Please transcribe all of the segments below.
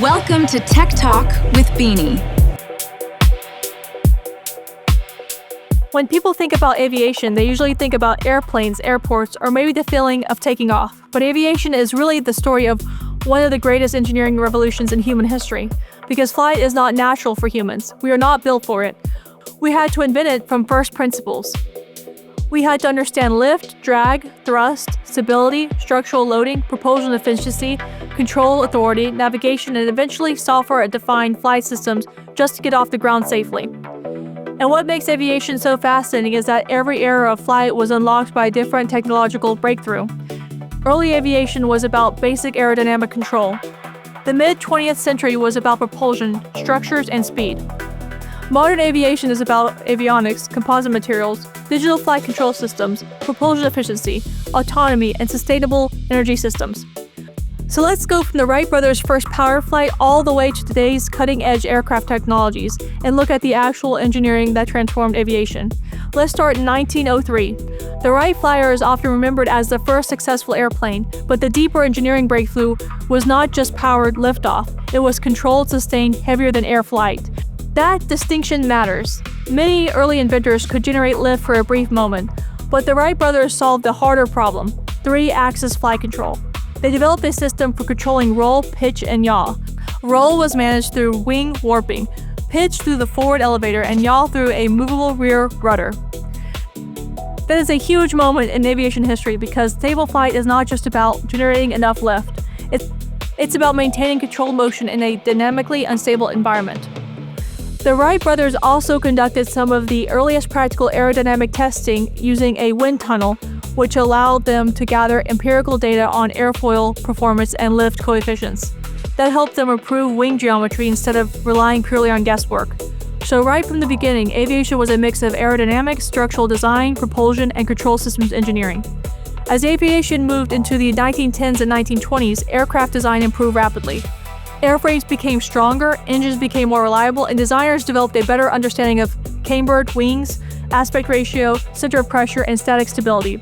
Welcome to Tech Talk with Beanie. When people think about aviation, they usually think about airplanes, airports, or maybe the feeling of taking off. But aviation is really the story of one of the greatest engineering revolutions in human history. Because flight is not natural for humans. We are not built for it. We had to invent it from first principles. We had to understand lift, drag, thrust, stability, structural loading, propulsion efficiency, control authority, navigation, and eventually software-defined flight systems just to get off the ground safely. And what makes aviation so fascinating is that every era of flight was unlocked by a different technological breakthrough. Early aviation was about basic aerodynamic control. The mid-20th century was about propulsion, structures, and speed. Modern aviation is about avionics, composite materials, digital flight control systems, propulsion efficiency, autonomy, and sustainable energy systems. So let's go from the Wright brothers' first power flight all the way to today's cutting-edge aircraft technologies and look at the actual engineering that transformed aviation. Let's start in 1903. The Wright Flyer is often remembered as the first successful airplane, but the deeper engineering breakthrough was not just powered liftoff, it was controlled, sustained, heavier-than-air flight. That distinction matters. Many early inventors could generate lift for a brief moment, but the Wright brothers solved the harder problem, three-axis flight control. They developed a system for controlling roll, pitch, and yaw. Roll was managed through wing warping, pitch through the forward elevator, and yaw through a movable rear rudder. That is a huge moment in aviation history because stable flight is not just about generating enough lift. It's about maintaining controlled motion in a dynamically unstable environment. The Wright brothers also conducted some of the earliest practical aerodynamic testing using a wind tunnel, which allowed them to gather empirical data on airfoil performance and lift coefficients. That helped them improve wing geometry instead of relying purely on guesswork. So right from the beginning, aviation was a mix of aerodynamics, structural design, propulsion, and control systems engineering. As aviation moved into the 1910s and 1920s, aircraft design improved rapidly. Airframes became stronger, engines became more reliable, and designers developed a better understanding of cambered wings, aspect ratio, center of pressure, and static stability.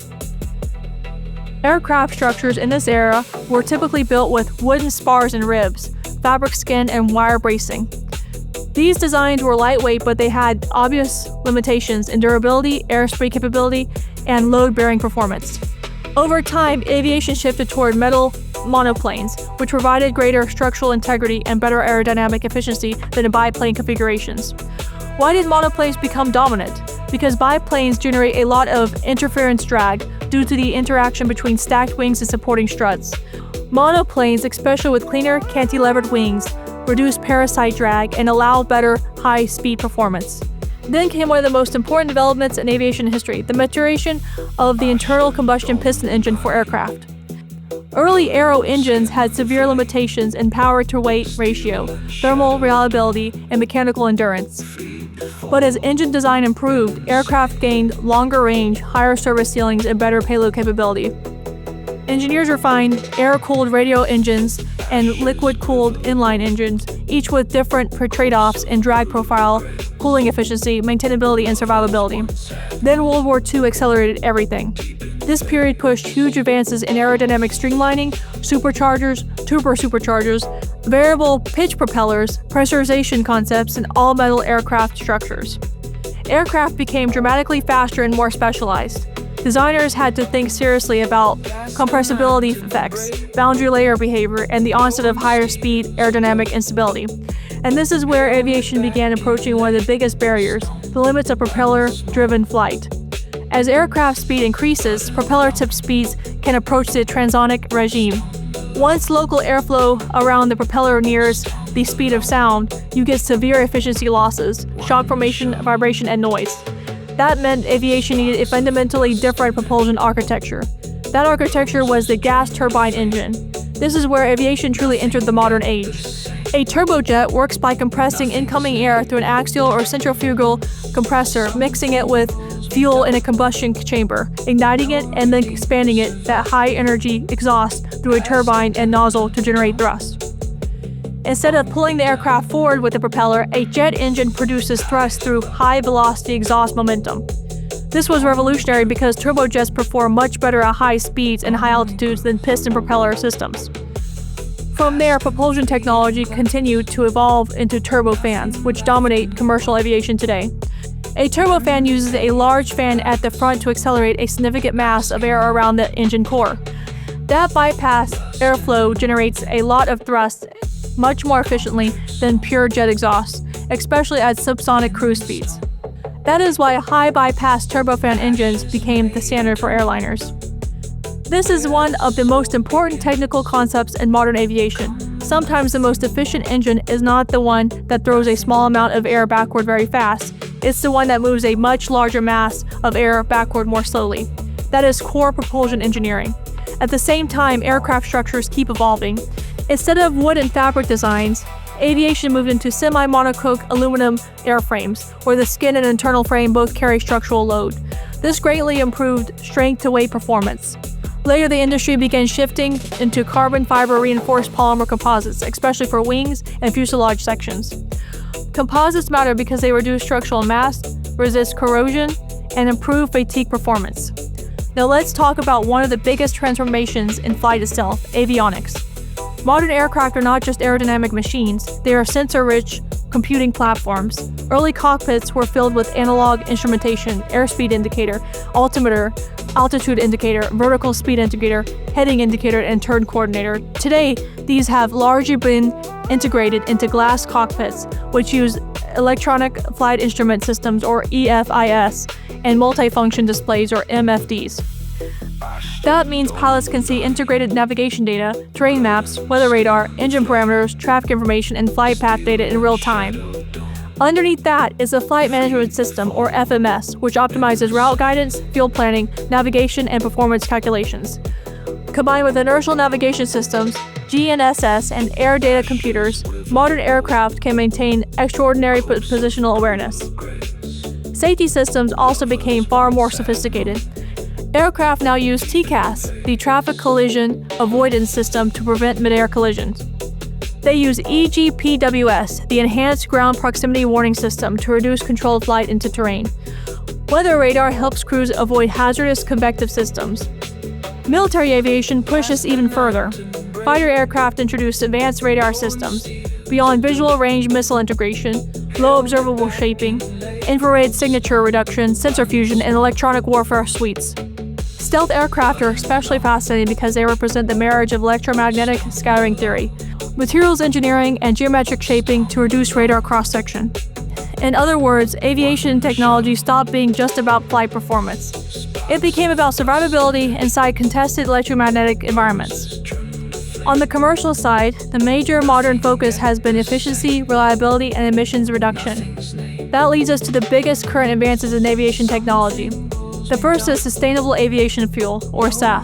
Aircraft structures in this era were typically built with wooden spars and ribs, fabric skin, and wire bracing. These designs were lightweight, but they had obvious limitations in durability, airspeed capability, and load-bearing performance. Over time, aviation shifted toward metal monoplanes, which provided greater structural integrity and better aerodynamic efficiency than biplane configurations. Why did monoplanes become dominant? Because biplanes generate a lot of interference drag due to the interaction between stacked wings and supporting struts. Monoplanes, especially with cleaner, cantilevered wings, reduce parasite drag and allow better high-speed performance. Then came one of the most important developments in aviation history, the maturation of the internal combustion piston engine for aircraft. Early aero engines had severe limitations in power-to-weight ratio, thermal reliability, and mechanical endurance. But as engine design improved, aircraft gained longer range, higher service ceilings, and better payload capability. Engineers refined air-cooled radial engines and liquid-cooled inline engines, each with different trade-offs in drag profile, cooling efficiency, maintainability, and survivability. Then World War II accelerated everything. This period pushed huge advances in aerodynamic streamlining, superchargers, turbosuperchargers, variable pitch propellers, pressurization concepts, and all-metal aircraft structures. Aircraft became dramatically faster and more specialized. Designers had to think seriously about compressibility effects, boundary layer behavior, and the onset of higher speed aerodynamic instability. And this is where aviation began approaching one of the biggest barriers, the limits of propeller-driven flight. As aircraft speed increases, propeller tip speeds can approach the transonic regime. Once local airflow around the propeller nears the speed of sound, you get severe efficiency losses, shock formation, vibration, and noise. That meant aviation needed a fundamentally different propulsion architecture. That architecture was the gas turbine engine. This is where aviation truly entered the modern age. A turbojet works by compressing incoming air through an axial or centrifugal compressor, mixing it with fuel in a combustion chamber, igniting it, and then expanding it, that high-energy exhaust, through a turbine and nozzle to generate thrust. Instead of pulling the aircraft forward with the propeller, a jet engine produces thrust through high-velocity exhaust momentum. This was revolutionary because turbojets perform much better at high speeds and high altitudes than piston propeller systems. From there, propulsion technology continued to evolve into turbofans, which dominate commercial aviation today. A turbofan uses a large fan at the front to accelerate a significant mass of air around the engine core. That bypass airflow generates a lot of thrust much more efficiently than pure jet exhaust, especially at subsonic cruise speeds. That is why high bypass turbofan engines became the standard for airliners. This is one of the most important technical concepts in modern aviation. Sometimes the most efficient engine is not the one that throws a small amount of air backward very fast. It's the one that moves a much larger mass of air backward more slowly. That is core propulsion engineering. At the same time, aircraft structures keep evolving. Instead of wood and fabric designs, aviation moved into semi-monocoque aluminum airframes, where the skin and internal frame both carry structural load. This greatly improved strength-to-weight performance. Later, the industry began shifting into carbon fiber reinforced polymer composites, especially for wings and fuselage sections. Composites matter because they reduce structural mass, resist corrosion, and improve fatigue performance. Now let's talk about one of the biggest transformations in flight itself, avionics. Modern aircraft are not just aerodynamic machines, they are sensor-rich computing platforms. Early cockpits were filled with analog instrumentation, airspeed indicator, altimeter, altitude indicator, vertical speed indicator, heading indicator, and turn coordinator. Today, these have largely been integrated into glass cockpits, which use electronic flight instrument systems, or EFIS, and multifunction displays, or MFDs. That means pilots can see integrated navigation data, terrain maps, weather radar, engine parameters, traffic information, and flight path data in real time. Underneath that is a flight management system, or FMS, which optimizes route guidance, fuel planning, navigation, and performance calculations. Combined with inertial navigation systems, GNSS, and air data computers, modern aircraft can maintain extraordinary positional awareness. Safety systems also became far more sophisticated. Aircraft now use TCAS, the Traffic Collision Avoidance System, to prevent mid-air collisions. They use EGPWS, the Enhanced Ground Proximity Warning System, to reduce controlled flight into terrain. Weather radar helps crews avoid hazardous convective systems. Military aviation pushes even further. Fighter aircraft introduce advanced radar systems, beyond visual range missile integration, low observable shaping, infrared signature reduction, sensor fusion, and electronic warfare suites. Stealth aircraft are especially fascinating because they represent the marriage of electromagnetic scattering theory, materials engineering, and geometric shaping to reduce radar cross-section. In other words, aviation technology stopped being just about flight performance. It became about survivability inside contested electromagnetic environments. On the commercial side, the major modern focus has been efficiency, reliability, and emissions reduction. That leads us to the biggest current advances in aviation technology. The first is sustainable aviation fuel, or SAF.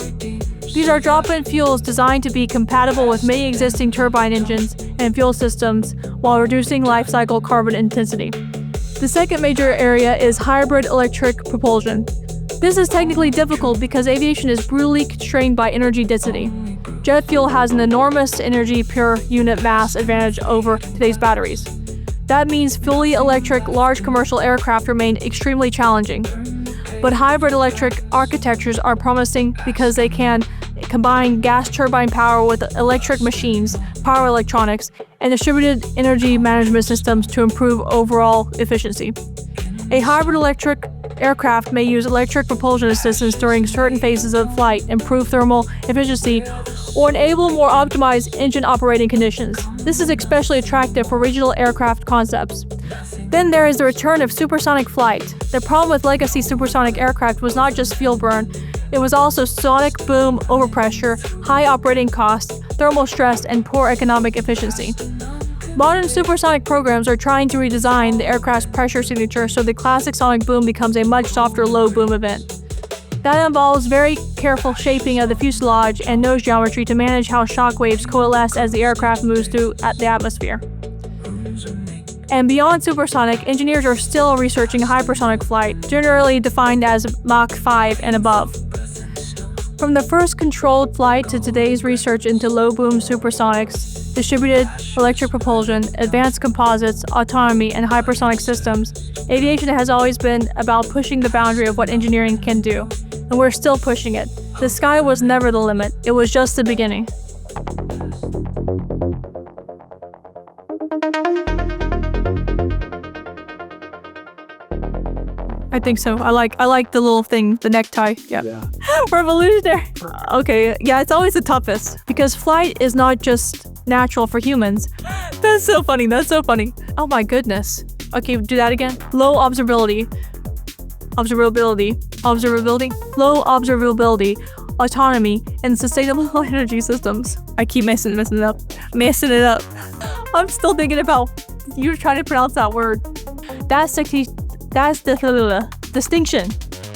These are drop-in fuels designed to be compatible with many existing turbine engines and fuel systems while reducing life cycle carbon intensity. The second major area is hybrid electric propulsion. This is technically difficult because aviation is brutally constrained by energy density. Jet fuel has an enormous energy per unit mass advantage over today's batteries. That means fully electric large commercial aircraft remain extremely challenging. But hybrid electric architectures are promising because they can combine gas turbine power with electric machines, power electronics, and distributed energy management systems to improve overall efficiency. A hybrid electric aircraft may use electric propulsion assistance during certain phases of flight, improve thermal efficiency, or enable more optimized engine operating conditions. This is especially attractive for regional aircraft concepts. Then there is the return of supersonic flight. The problem with legacy supersonic aircraft was not just fuel burn, it was also sonic boom, overpressure, high operating costs, thermal stress, and poor economic efficiency. Modern supersonic programs are trying to redesign the aircraft's pressure signature so the classic sonic boom becomes a much softer low boom event. That involves very careful shaping of the fuselage and nose geometry to manage how shock waves coalesce as the aircraft moves through the atmosphere. And beyond supersonic, engineers are still researching hypersonic flight, generally defined as Mach 5 and above. From the first controlled flight to today's research into low-boom supersonics, distributed electric propulsion, advanced composites, autonomy, and hypersonic systems, aviation has always been about pushing the boundary of what engineering can do. And we're still pushing it. The sky was never the limit, it was just the beginning. I think so. I like the little thing, the necktie. Yeah. Revolutionary. Okay, yeah, it's always the toughest because flight is not just natural for humans. That's so funny. That's so funny. Oh my goodness. Okay, do that again. Low observability. Low observability, autonomy, and sustainable energy systems. I keep messing it up. I'm still thinking about you trying to pronounce that word. That's the distinction.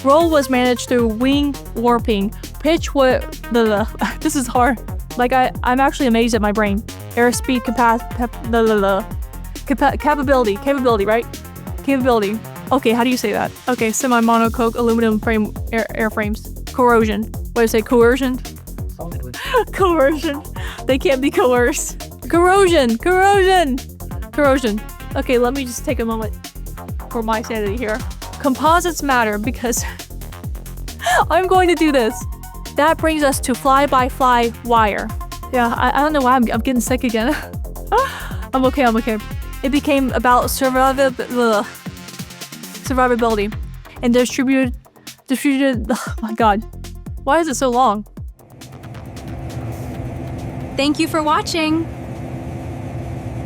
Roll was managed through wing warping. Pitch was this is hard. Like I'm actually amazed at my brain. Airspeed capability, right? Capability. Okay, how do you say that? Okay, semi-monocoque aluminum frame airframes. Corrosion. What do you say? Coercion? Coercion. They can't be coerced. Corrosion. Okay, let me just take a moment for my sanity here. Composites matter because I'm going to do this. That brings us to fly-by-fly wire. Yeah, I don't know why I'm getting sick again. I'm okay. It became about survivability and distributed. Oh my god, why is it so long? Thank you for watching.